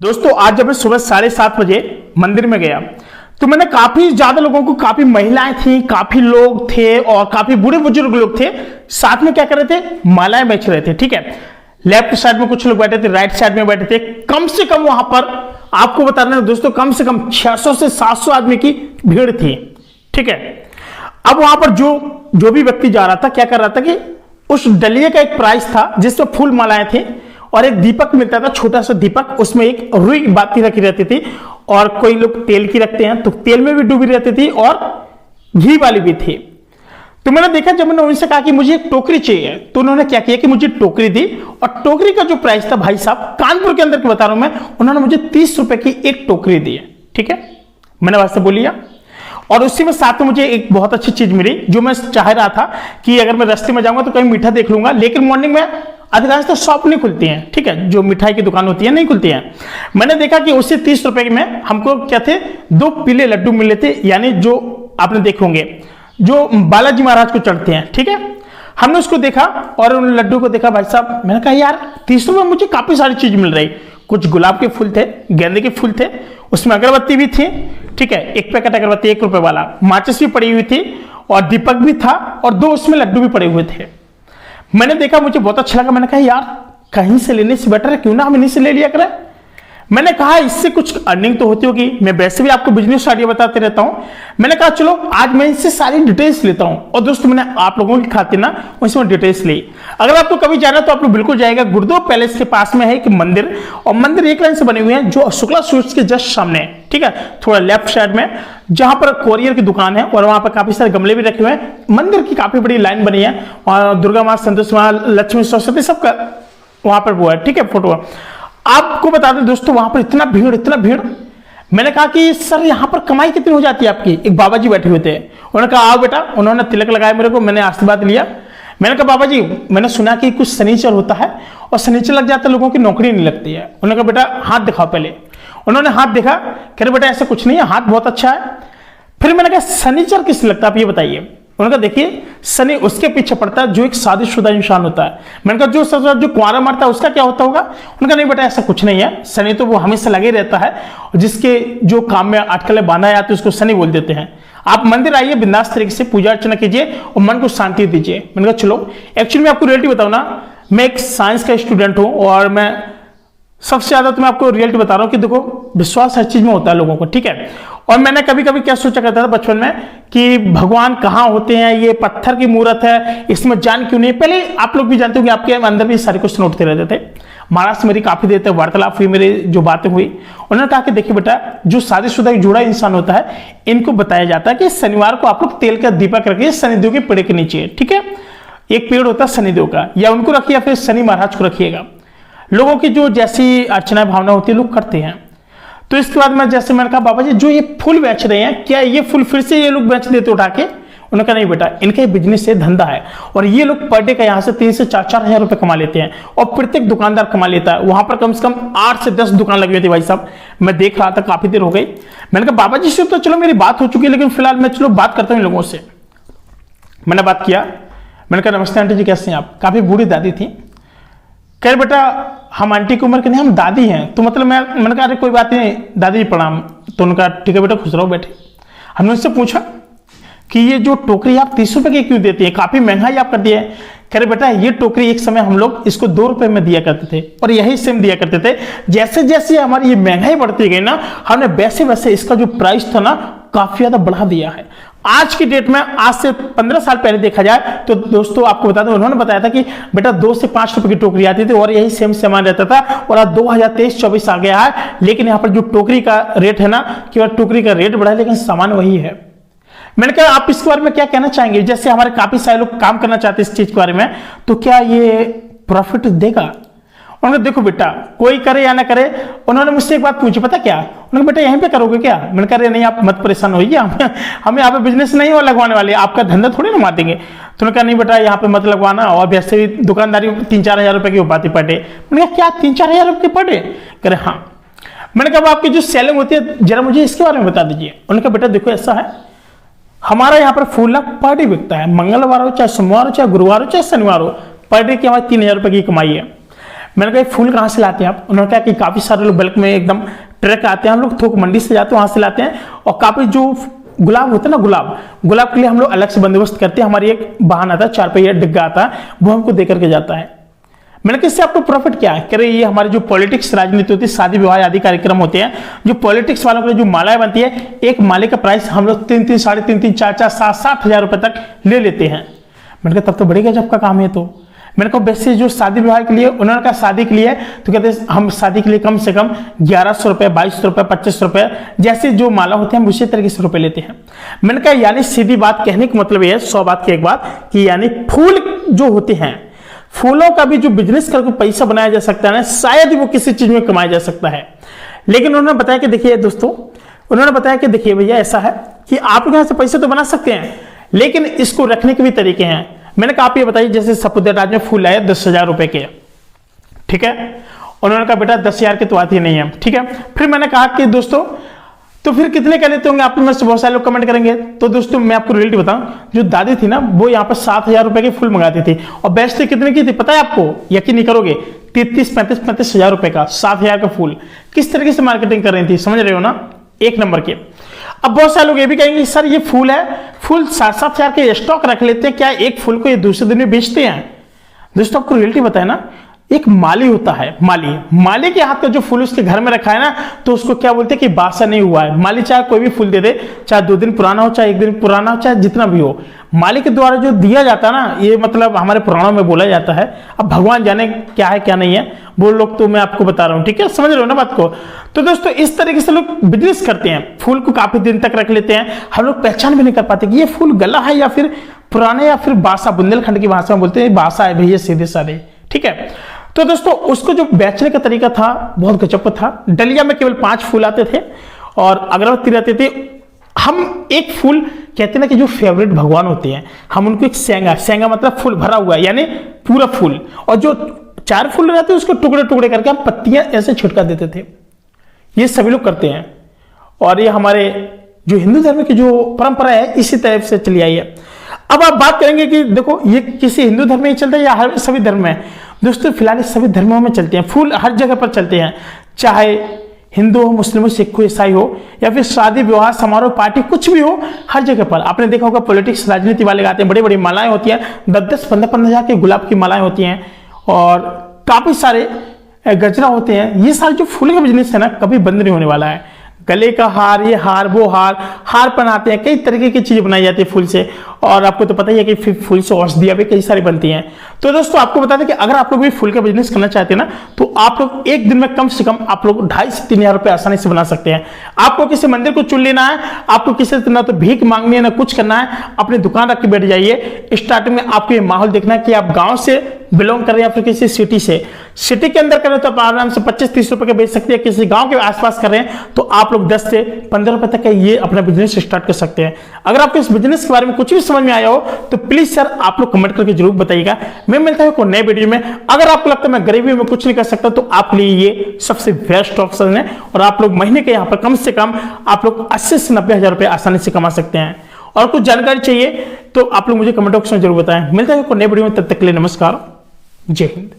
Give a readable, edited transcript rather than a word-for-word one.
दोस्तों आज जब मैं सुबह 7:30 बजे मंदिर में गया तो मैंने काफी ज्यादा लोगों को, काफी महिलाएं थी, काफी लोग थे और काफी बूढ़े बुजुर्ग लोग थे। साथ में क्या कर रहे थे, मालाएं बेच रहे थे। ठीक है, लेफ्ट साइड में कुछ लोग बैठे थे, राइट साइड में बैठे थे। कम से कम वहां पर आपको बता रहे हैं दोस्तों, कम से कम 600 से 700 आदमी की भीड़ थी। ठीक है, अब वहां पर जो भी व्यक्ति जा रहा था, क्या कर रहा था कि उस डलिये का एक प्राइस था जिसमें फूल मालाएं थी और एक दीपक मिलता था, छोटा सा दीपक, उसमें एक रुई बाती रखी रहती थी और कोई लोग तेल की रखते हैं तो तेल में भी डूबी रहती थी और घी वाली भी थी। तो मैंने देखा, जब मैंने उनसे कहा कि मुझे एक टोकरी चाहिए तो उन्होंने क्या किया कि मुझे टोकरी दी और टोकरी का जो प्राइस था, भाई साहब कानपुर के अंदर की बता रहा हूं मैं, उन्होंने मुझे 30 रुपए की एक टोकरी दी है। ठीक है, मैंने वास्ते बोलिया और उसी में साथ में मुझे एक बहुत अच्छी चीज मिली जो मैं चाह रहा था कि अगर मैं रास्ते में जाऊंगा तो कहीं मीठा देख लूंगा, लेकिन मॉर्निंग में अधिकांश तो शॉप नहीं खुलती हैं। ठीक है, जो मिठाई की दुकान होती है नहीं खुलती हैं। मैंने देखा कि उससे 30 रुपए में हमको क्या थे, 2 पीले लड्डू मिले थे, यानी जो आपने देखे होंगे जो बालाजी महाराज को चढ़ते हैं। ठीक है, हमने उसको देखा और उन लड्डू को देखा। भाई साहब मैंने कहा यार 30 रुपए में मुझे काफी सारी चीज मिल रही। कुछ गुलाब के फूल थे, गेंदे के फूल थे, उसमें अगरबत्ती भी थी। ठीक है, एक पैकेट अगरबत्ती 1 रुपए वाला, माचिस भी पड़ी हुई थी और दीपक भी था और 2 उसमें लड्डू भी पड़े हुए थे। मैंने देखा, मुझे बहुत अच्छा लगा। मैंने कहा यार कहीं से लेने से बेटर है क्यों ना हम इन्हीं से ले लिया करें। मैंने कहा इससे कुछ अर्निंग तो होती होगी, मैं वैसे भी आपको बिजनेस आइडिया बताते रहता हूं। मैंने कहा चलो आज मैं इनसे सारी डिटेल्स लेता हूं और दोस्तों मैंने आप लोगों की खातिर ना उसमें डिटेल्स ली। अगर आपको कभी जाना तो आप लोग बिल्कुल जाएगा। गुरुदेव पैलेस के पास में है एक मंदिर और मंदिर एक लाइन से बने हुए हैं जो शुक्ला स्वीट्स के जस्ट सामने है। ठीक है, थोड़ा लेफ्ट साइड में जहां पर कोरियर की दुकान है और वहां पर काफी सारे गमले भी रखे हुए हैं। मंदिर की काफी बड़ी लाइन बनी है और दुर्गा माँ, संतोष माँ, लक्ष्मी, सरस्वती सबका वहां पर वो है। ठीक है, फोटो आपको बता दें दोस्तों, वहां पर इतना भीड़। मैंने कहा कि सर यहां पर कमाई कितनी हो जाती है आपकी। एक बाबा जी बैठे हुए थे, उन्होंने कहा आओ बेटा। उन्होंने तिलक लगाया मेरे को, मैंने आशीर्वाद लिया। मैंने कहा बाबा जी मैंने सुना कि कुछ शनिचर होता है और शनिचर लग जाता है लोगों की नौकरी नहीं लगती है। उन्होंने कहा बेटा हाथ दिखाओ पहले। उन्होंने हाथ देखा, कह रहे बेटा ऐसा कुछ नहीं है, हाथ बहुत अच्छा है। फिर मैंने कहा शनिचर किस लगता है आप ये बताइए। उन्होंने कहा देखिए शनि उसके पीछे पड़ता है जो एक शादीशुदा इंसान होता है। मैंने कहा जो कुंवारा मरता है उसका क्या होता होगा। उन्होंने कहा नहीं बेटा ऐसा कुछ नहीं है, शनि तो वो हमेशा लगे रहता है और जिसके जो काम में अटकलें बांधा जाती है उसको शनि बोल देते हैं। आप मंदिर आइए, बिंदास तरीके से पूजा अर्चना कीजिए और मन को शांति दीजिए। मैंने कहा चलो, एक्चुअली मैं आपको रियलिटी बताऊं ना, मैं एक साइंस का स्टूडेंट हूं और मैं सबसे ज्यादा तो मैं आपको रियलिटी बता रहा हूं कि देखो विश्वास हर चीज में होता है लोगों को। ठीक है, और मैंने कभी कभी क्या सोचा करता था बचपन में कि भगवान कहाँ होते हैं, ये पत्थर की मूर्त है, इसमें जान क्यों नहीं। पहले आप लोग भी जानते हो कि आपके अंदर भी सारे क्वेश्चन उठते रहते थे। महाराज से मेरी काफी देर तक वार्तालाप हुई, मेरी जो बातें हुई, उन्होंने कहा कि देखिए बेटा जो शादीशुदा जुड़ा इंसान होता है इनको बताया जाता है कि शनिवार को आप लोग तेल का दीपक रखिए शनिदेव के पेड़ के नीचे। ठीक है, एक पेड़ होता है शनिदेव का, या उनको रखिए या फिर शनि महाराज को रखिएगा। लोगों की जो जैसी अर्चना भावना होती है लोग करते हैं। तो इसके बाद मैंने कहा बाबा जी जो ये फूल बेच रहे हैं, क्या ये फूल फिर से ये लोग बेच देते उठा के। उन्होंने कहा नहीं बेटा, इनका बिजनेस है, धंधा है और ये लोग पर डे का यहाँ से 3 से 4 हजार रुपए कमा लेते हैं और प्रत्येक दुकानदार कमा लेता है। वहां पर कम से कम 8 से 10 दुकान लगी हुई थी भाई साहब, मैं देख रहा था, काफी देर हो गई। मैंने कहा बाबा जी से तो चलो मेरी बात हो चुकी है, लेकिन फिलहाल मैं चलो बात करता हूँ इन लोगों से। मैंने बात किया, मैंने कहा नमस्ते आंटी जी कैसे हैं आप। काफी बूढ़ी दादी थी। कह बेटा हम आंटी की उम्र के नहीं, हम दादी हैं। तो मतलब मैंने कहा अरे कोई बात नहीं दादी जी प्रणाम। तो उनका ठीक है बेटा खुश रहो बैठे। हमने उससे पूछा कि ये जो टोकरी आप 30 रुपए की क्यों देती है, काफी महंगाई आप कर दिया है। कह रहे बेटा ये टोकरी एक समय हम लोग इसको 2 रुपए में दिया करते थे और यही सेम दिया करते थे। जैसे जैसे हमारी ये महंगाई बढ़ती गई ना, हमने वैसे वैसे इसका जो प्राइस था ना काफी ज्यादा बढ़ा दिया है। आज की डेट में, आज से 15 साल पहले देखा जाए तो दोस्तों आपको बता दूं, उन्होंने बताया था कि बेटा 2 से 5 रुपए की टोकरी आती थी और यही सेम सामान रहता था। और आज 2023-24 आ गया है, लेकिन यहाँ पर जो टोकरी का रेट है ना, केवल टोकरी का रेट बढ़ा है लेकिन सामान वही है। मैंने कहा आप इसके बारे में क्या कहना चाहेंगे। जैसे हमारे काफी सारे लोग काम करना चाहते हैं इस चीज के बारे में, तो क्या ये प्रॉफिट देगा। उन्होंने देखो बेटा कोई करे या ना करे। उन्होंने मुझसे एक बात पूछी पता क्या, उन्होंने बेटा यहीं पे करोगे क्या। मैंने कहा नहीं आप मत परेशान होइए, हमें यहाँ पे बिजनेस नहीं हो लगवाने वाले, आपका धंधा थोड़ी ना मार देंगे। तो उन्होंने कहा नहीं बेटा यहाँ पे मत लगवाना, और वैसे भी दुकानदारी 3-4 हजार रुपए की हो पाती पर डे। मैंने कहा क्या 3-4 हजार रुपये पर डे। कह रहे हाँ। मैंने कहा आपकी जो सेलिंग होती है जरा मुझे इसके बारे में बता दीजिए। उन्होंने कहा बेटा देखो ऐसा है, हमारा यहाँ पर फूल ना पर डे बिकता है, मंगलवार हो चाहे सोमवार हो चाहे गुरुवार हो चाहे शनिवार हो, पर डे की हमारी 3 हजार रुपए की कमाई है। मैंने कहा फूल कहाँ से लाते हैं आप? उन्होंने कहा कि काफी सारे लोग बल्क में एकदम ट्रक आते हैं, हम लोग थोक मंडी से जाते हैं, वहां से लाते हैं, और काफी जो गुलाब होता है ना, गुलाब के लिए हम लोग अलग से बंदोबस्त करते हैं, हमारी एक वाहन आता है, 4 पहिया डिग्गा आता है, वो हमको देकर के जाता है। मैंने कहा इससे आपको प्रॉफिट क्या है? कह रहे ये हमारे जो पॉलिटिक्स राजनीति होती है, शादी विवाह आदि कार्यक्रम होते हैं, जो पॉलिटिक्स वालों के लिए जो मालाएं बनती है, एक माले का प्राइस हम लोग 3-3, 3.5, 4-4, 7-7 हजार रुपए तक ले लेते हैं। मैंने कहा तब तो बड़े गजब का काम है। तो मैंने कहा वैसे जो शादी विवाह के लिए, उन्होंने कहा शादी के लिए तो कहते हैं हम शादी के लिए कम से कम 1100 रुपए, 2200 रुपए, 2500 रुपए जैसे जो माला होते हैं हम उसी तरीके से रुपए लेते हैं। मैंने कहा यानी सीधी बात कहने का मतलब यह है, 100 बात की एक बात, कि यानी फूल जो होते हैं, फूलों का भी जो बिजनेस करके पैसा बनाया जा सकता है ना, शायद ही वो किसी चीज में कमाया जा सकता है। लेकिन उन्होंने बताया कि देखिए दोस्तों, उन्होंने बताया कि देखिए भैया ऐसा है कि आप यहां से पैसे तो बना सकते हैं, लेकिन इसको रखने के भी तरीके हैं। मैंने कहा आप ये बताइए, जैसे सपुद्राज में फूल आए 10,000 रुपए के, ठीक है, उन्होंने कहा बेटा 10,000 के तो आती नहीं है, ठीक है। फिर मैंने कहा कि दोस्तों तो फिर कितने का लेते होंगे आप? में से बहुत सारे लोग कमेंट करेंगे। तो दोस्तों मैं आपको रियलिटी बताऊं, जो दादी थी ना, वो यहाँ पर 7,000 रुपए के फूल मंगाती थी, और बेचते कितने की थी पता है आपको? यकीन नहीं करोगे, 33-35 हजार रुपए का 7,000 का फूल। किस तरीके से मार्केटिंग कर रही थी, समझ रहे हो ना, एक नंबर के। अब बहुत सारे लोग ये भी कहेंगे सर ये फूल है, फूल 7-7 हजार के स्टॉक रख लेते हैं, क्या एक फूल को ये दूसरे दिन में बेचते हैं? दोस्तों आपको रियलिटी बताया ना, एक माली होता है, माली के हाथ का जो फूल उसके घर में रखा है ना, तो उसको क्या बोलते हैं कि बासा नहीं हुआ है। माली चाहे कोई भी फूल दे दे, चाहे 2 दिन पुराना हो, चाहे 1 दिन पुराना हो, चाहे जितना भी हो, माली के द्वारा जो दिया जाता है ना, ये मतलब हमारे पुराणों में बोला जाता है। अब भगवान जाने क्या है क्या नहीं है, वो लोग तो मैं आपको बता रहा हूं, ठीक है, समझ रहे हो ना बात को। तो दोस्तों इस तरीके से लोग बिजनेस करते हैं, फूल को काफी दिन तक रख लेते हैं, हम लोग पहचान भी नहीं कर पाते कि ये फूल गला है या फिर पुराने या फिर बासा। बुंदेलखंड की भाषा में बोलते हैं बासा है भैया, सीधे साधे, ठीक है। तो दोस्तों उसको जो बेचने का तरीका था बहुत गजब का था। डलिया में केवल 5 फूल आते थे और अगरबत्ती रहते थे। हम एक फूल कहते हैं ना कि जो फेवरेट भगवान होते हैं, हम उनको एक सेंगा मतलब फूल भरा हुआ है, यानी पूरा फूल, और जो 4 फूल रहते हैं उसको टुकड़े टुकड़े करके हम पत्तियां ऐसे छिड़का देते थे। ये सभी लोग करते हैं, और ये हमारे जो हिंदू धर्म की जो परंपरा है इसी तरह से चली आई है। अब आप बात करेंगे कि देखो ये किसी हिंदू धर्म में ही चलता है या हर सभी धर्म में? दोस्तों फिलहाल सभी धर्मों में चलते हैं, फूल हर जगह पर चलते हैं, चाहे हिंदू हो, मुस्लिम हो, सिख हो, ईसाई हो, या फिर शादी विवाह समारोह पार्टी कुछ भी हो, हर जगह पर आपने देखा होगा पॉलिटिक्स राजनीति वाले आते हैं, बड़ी बड़ी मालाएं होती हैं, 10-10, 15-15 हजार के गुलाब की मालाएं होती हैं, और काफी सारे गजरा होते हैं। ये सारे जो फूल का बिजनेस है ना, कभी बंद नहीं होने वाला है। गले का हार, ये हार, वो हार बनाते हैं, कई तरीके की चीजें बनाई जाती है फूल से, और आपको तो पता ही है कि फूल से औषधियां भी कई सारी बनती हैं। तो दोस्तों आपको बता दें कि अगर आप लोग भी फूल का बिजनेस करना चाहते हैं ना, तो आप लोग एक दिन में कम से कम आप लोग 2,500 से 3,000 रुपए आसानी से बना सकते हैं। आपको किसी मंदिर को चुन लेना है, आपको किसी से ना तो भीख मांगनी है ना कुछ करना है, अपनी दुकान रख के बैठ जाइए। स्टार्टिंग में आपको ये माहौल देखना है कि आप गाँव से बिलोंग कर रहे हैं या फिर किसी सिटी के अंदर कर रहे हो तो आप आराम से 25-30 रुपए के बेच सकते हैं। किसी गांव के आसपास कर रहे हैं तो आप लोग 10 से 15 रुपए तक का ये अपना बिजनेस स्टार्ट कर सकते हैं। अगर आपको इस बिजनेस के बारे में कुछ भी समझ में आया हो तो प्लीज सर आप लोग कमेंट करके जरूर बताइएगा। मैं मिलता हूं कोई नए वीडियो में। अगर आपको लगता है मैं गरीबी में कुछ नहीं कर सकता तो आपके लिए ये सबसे बेस्ट ऑप्शन है, और आप लोग महीने के यहाँ पर कम से कम आप लोग 80 से 90 हजार रुपए आसानी से कमा सकते हैं। और कुछ जानकारी चाहिए तो आप लोग मुझे कमेंट बॉक्स में जरूर बताएं। मिलते हैं कोई नए वीडियो में, तब तक के लिए नमस्कार, जय हिंद।